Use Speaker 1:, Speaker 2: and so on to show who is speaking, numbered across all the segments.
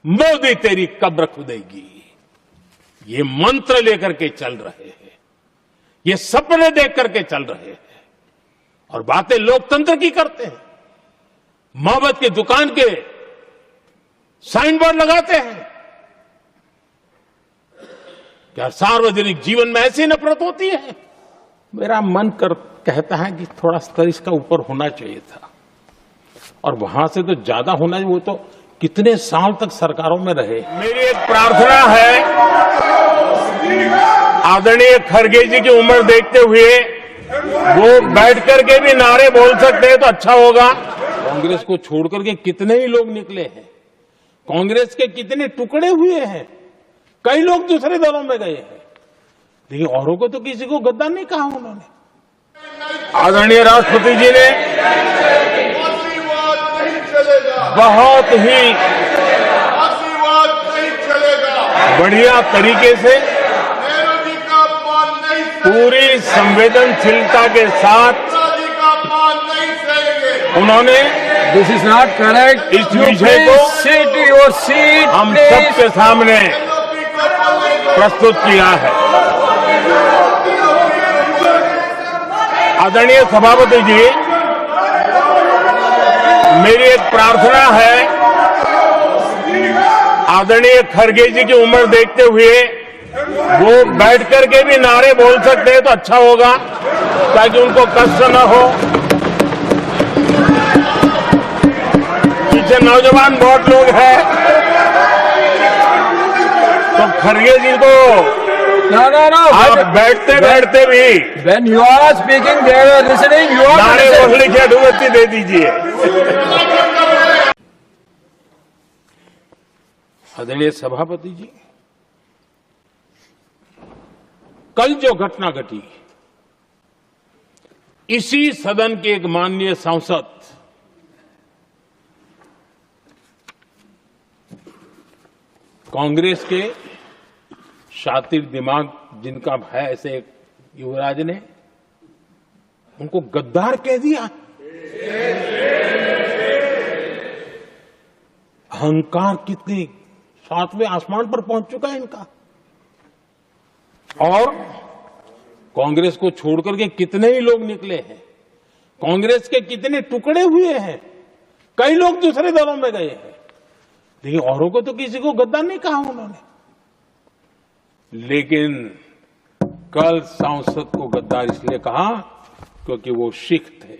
Speaker 1: मोदी तेरी कब्र खुदेगी, ये मंत्र लेकर के चल रहे हैं, ये सपने देख करके चल रहे हैं और बातें लोकतंत्र की करते हैं। मोहब्बत की दुकान के साइन बोर्ड लगाते हैं। क्या सार्वजनिक जीवन में ऐसी नफरत होती है? मेरा मन कहता है कि थोड़ा स्तर इसका ऊपर होना चाहिए था और वहां से तो ज्यादा होना चाहिए। वो तो कितने साल तक सरकारों में रहे। मेरी एक प्रार्थना है, आदरणीय खड़गे जी की उम्र देखते हुए वो बैठ करके भी नारे बोल सकते हैं तो अच्छा होगा। कांग्रेस को छोड़ करके कितने ही लोग निकले हैं, कांग्रेस के कितने टुकड़े हुए हैं, कई लोग दूसरे दलों में गए हैं, लेकिन औरों को तो किसी को गद्दार नहीं कहा उन्होंने। आदरणीय राष्ट्रपति जी ने बहुत ही बढ़िया तरीके से पूरी संवेदनशीलता के साथ उन्होंने
Speaker 2: दिस इज नॉट करेक्ट,
Speaker 1: इस विषय को
Speaker 2: सिट योर सीट
Speaker 1: हम सबके सामने प्रस्तुत किया है। आदरणीय सभापति जी, मेरी एक प्रार्थना है, आदरणीय खड़गे जी की उम्र देखते हुए वो बैठ करके भी नारे बोल सकते हैं तो अच्छा होगा, ताकि उनको कष्ट न हो। पीछे नौजवान बहुत लोग हैं, तो खड़गे जी को आप बैठते बैठते भी
Speaker 2: when you are speaking they are listening, you are
Speaker 1: नारे बोलने की अनुमति दे दीजिए। आदरणीय सभापति जी, कल जो घटना घटी, इसी सदन के एक माननीय सांसद कांग्रेस के शातिर दिमाग जिनका है, ऐसे एक युवराज ने उनको गद्दार कह दिया। अहंकार कितनी सातवें आसमान पर पहुंच चुका है इनका। और कांग्रेस को छोड़कर के कितने ही लोग निकले हैं, कांग्रेस के कितने टुकड़े हुए हैं, कई लोग दूसरे दलों में गए हैं, लेकिन औरों को तो किसी को गद्दार नहीं कहा उन्होंने। लेकिन कल सांसद को गद्दार इसलिए कहा क्योंकि वो सिख थे।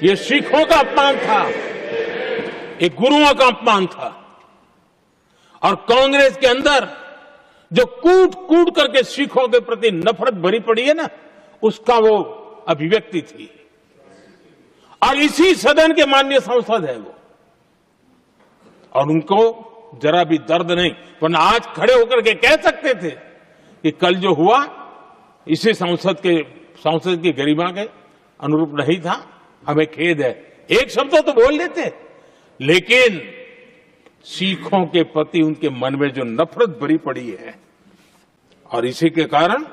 Speaker 1: ये सिखों का अपमान था, एक गुरुओं का अपमान था। और कांग्रेस के अंदर जो कूट कूट करके सिखों के प्रति नफरत भरी पड़ी है ना, उसका वो अभिव्यक्ति थी। और इसी सदन के माननीय सांसद है वो, और उनको जरा भी दर्द नहीं, वरना आज खड़े होकर के कह सकते थे कि कल जो हुआ इसी सांसद की गरिमा के अनुरूप नहीं था, हमें खेद है। एक शब्द तो बोल लेते, लेकिन सिखों के प्रति उनके मन में जो नफरत भरी पड़ी है, और इसी के कारण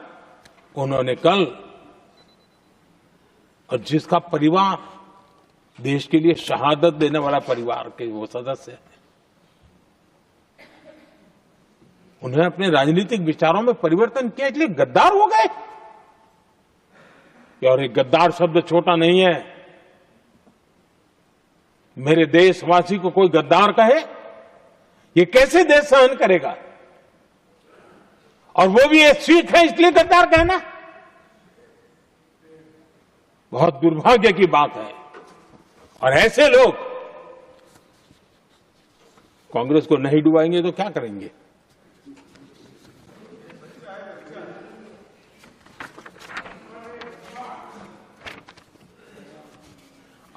Speaker 1: उन्होंने कल, और जिसका परिवार देश के लिए शहादत देने वाला परिवार के वो सदस्य है, उन्होंने अपने राजनीतिक विचारों में परिवर्तन किया, इसलिए गद्दार हो गए। और एक गद्दार शब्द छोटा नहीं है। मेरे देशवासी को कोई गद्दार कहे, ये कैसे देश सहन करेगा? और वो भी एक सिख है इसलिए गद्दार कहना बहुत दुर्भाग्य की बात है। और ऐसे लोग कांग्रेस को नहीं डुबाएंगे तो क्या करेंगे?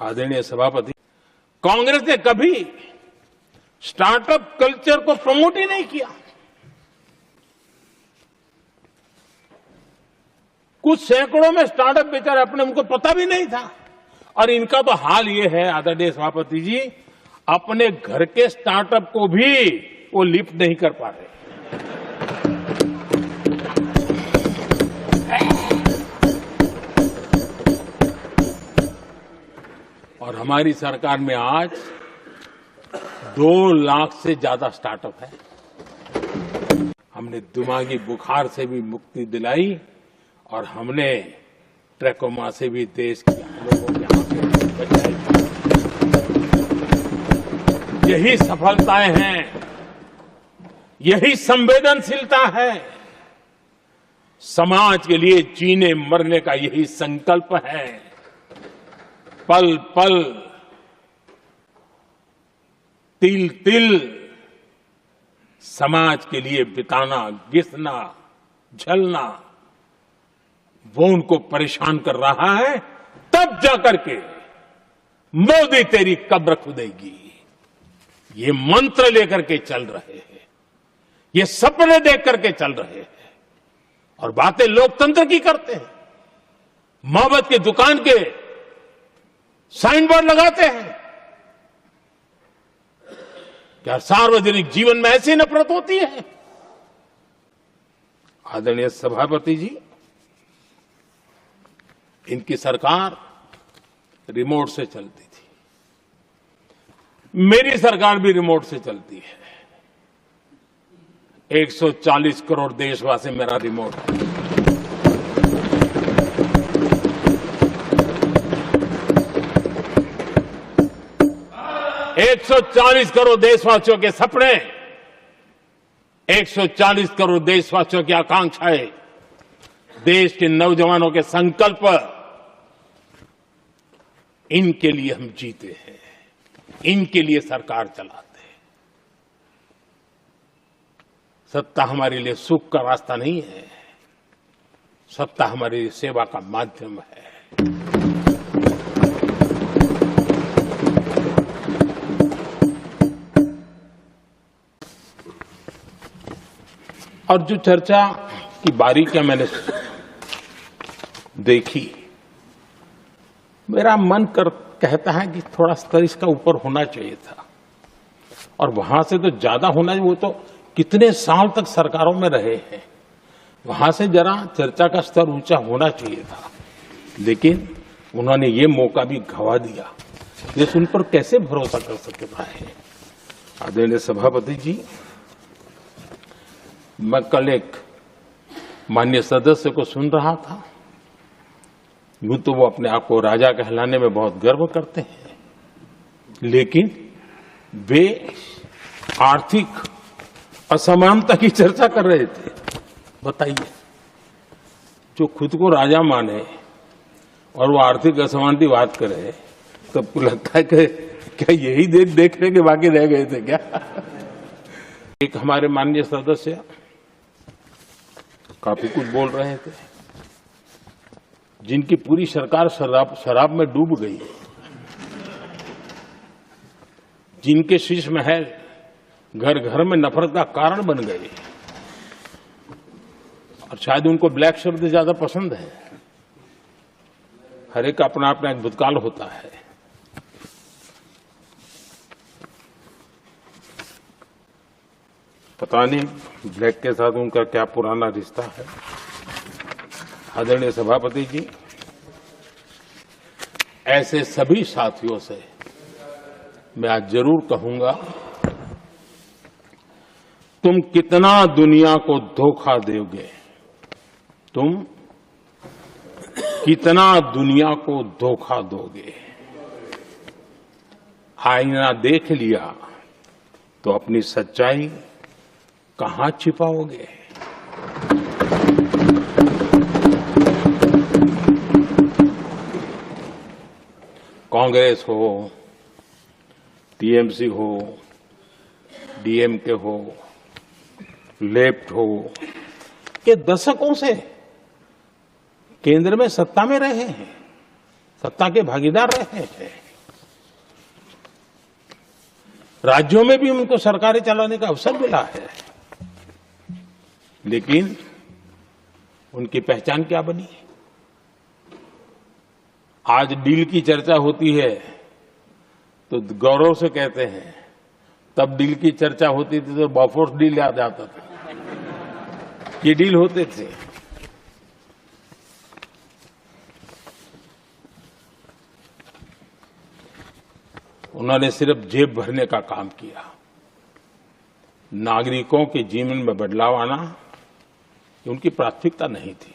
Speaker 1: आदरणीय सभापति, कांग्रेस ने कभी स्टार्टअप कल्चर को प्रमोट ही नहीं किया। कुछ सैकड़ों में स्टार्टअप बेचारे अपने, उनको पता भी नहीं था। और इनका तो हाल ये है आदरणीय सभापति जी, अपने घर के स्टार्टअप को भी वो लिफ्ट नहीं कर पा रहे। और हमारी सरकार में आज 2 लाख से ज्यादा स्टार्टअप है। हमने दिमागी बुखार से भी मुक्ति दिलाई और हमने ट्रैकोमा से भी देश के लोगों की आंखें बचाई। यही सफलताएं हैं, यही संवेदनशीलता है, समाज के लिए जीने मरने का यही संकल्प है। पल पल, तिल तिल समाज के लिए बिताना, घिसना, झलना, वो उनको परेशान कर रहा है। तब जाकर के मोदी तेरी कब्र खुदेगी, ये मंत्र लेकर के चल रहे हैं, ये सपने देख करके चल रहे हैं और बातें लोकतंत्र की करते हैं। मोहब्बत की दुकान के साइन बोर्ड लगाते हैं। क्या सार्वजनिक जीवन में ऐसी नफरत होती है? आदरणीय सभापति जी, इनकी सरकार रिमोट से चलती थी, मेरी सरकार भी रिमोट से चलती है। 140 करोड़ देशवासी मेरा रिमोट है। एक 140 करोड़ देशवासियों के सपने, 140 करोड़ देशवासियों की आकांक्षाएं, देश के नौजवानों के संकल्प, इनके लिए हम जीते हैं, इनके लिए सरकार चलाते हैं। सत्ता हमारे लिए सुख का रास्ता नहीं है, सत्ता हमारी सेवा का माध्यम है। और जो चर्चा की बारीकियां मैंने देखी, मेरा मन कहता है कि थोड़ा स्तर इसका ऊपर होना चाहिए था और वहां से तो ज्यादा होना चाहिए। वो तो कितने साल तक सरकारों में रहे हैं, वहां से जरा चर्चा का स्तर ऊंचा होना चाहिए था, लेकिन उन्होंने ये मौका भी गंवा दिया। देश उन पर कैसे भरोसा कर सकता है? आदरणीय सभापति जी, मैं कल एक माननीय सदस्य को सुन रहा था। यूं तो वो अपने आप को राजा कहलाने में बहुत गर्व करते हैं, लेकिन वे आर्थिक असमानता की चर्चा कर रहे थे। बताइए, जो खुद को राजा माने और वो आर्थिक असमानता की बात करे, तो आपको लगता है कि क्या यही देखने के बाकी रह गए थे क्या? एक हमारे माननीय सदस्य काफी कुछ बोल रहे थे, जिनकी पूरी सरकार शराब में डूब गई, जिनके शीश महल घर घर में नफरत का कारण बन गए, और शायद उनको ब्लैक शब्द ज्यादा पसंद है। हर एक का अपना अपना एक भूतकाल होता है। पता नहीं ब्लैक के साथ उनका क्या पुराना रिश्ता है। आदरणीय सभापति जी, ऐसे सभी साथियों से मैं आज जरूर कहूंगा, तुम कितना दुनिया को धोखा दोगे, तुम कितना दुनिया को धोखा दोगे। आईना देख लिया तो अपनी सच्चाई कहां छिपाओगे? कांग्रेस हो, टीएमसी हो, डीएमके हो, लेफ्ट हो, ये दशकों से केंद्र में सत्ता में रहे हैं, सत्ता के भागीदार रहे हैं। राज्यों में भी उनको सरकारें चलाने का अवसर मिला है, लेकिन उनकी पहचान क्या बनी? आज डील की चर्चा होती है तो गौरव से कहते हैं, तब डील की चर्चा होती थी तो बॉफोर्स डील याद आता था। ये डील होते थे। उन्होंने सिर्फ जेब भरने का काम किया। नागरिकों के जीवन में बदलाव आना ये उनकी प्राथमिकता नहीं थी।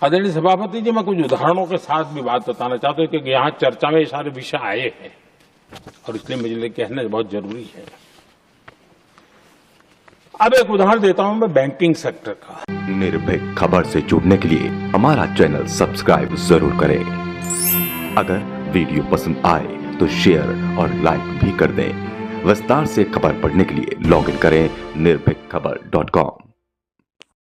Speaker 1: आदरणीय सभापति जी, मैं कुछ उदाहरणों के साथ भी बात बताना चाहता हूं क्योंकि यहां चर्चा में ये सारे विषय आए हैं और इसलिए मुझे कहना बहुत जरूरी है। अब एक उदाहरण देता हूं मैं बैंकिंग सेक्टर का।
Speaker 3: निर्भीक खबर से जुड़ने के लिए हमारा चैनल सब्सक्राइब जरूर करें। अगर वीडियो पसंद आए तो शेयर और लाइक भी कर दें। विस्तार से खबर पढ़ने के लिए लॉगिन करें निर्भीकखबर.com।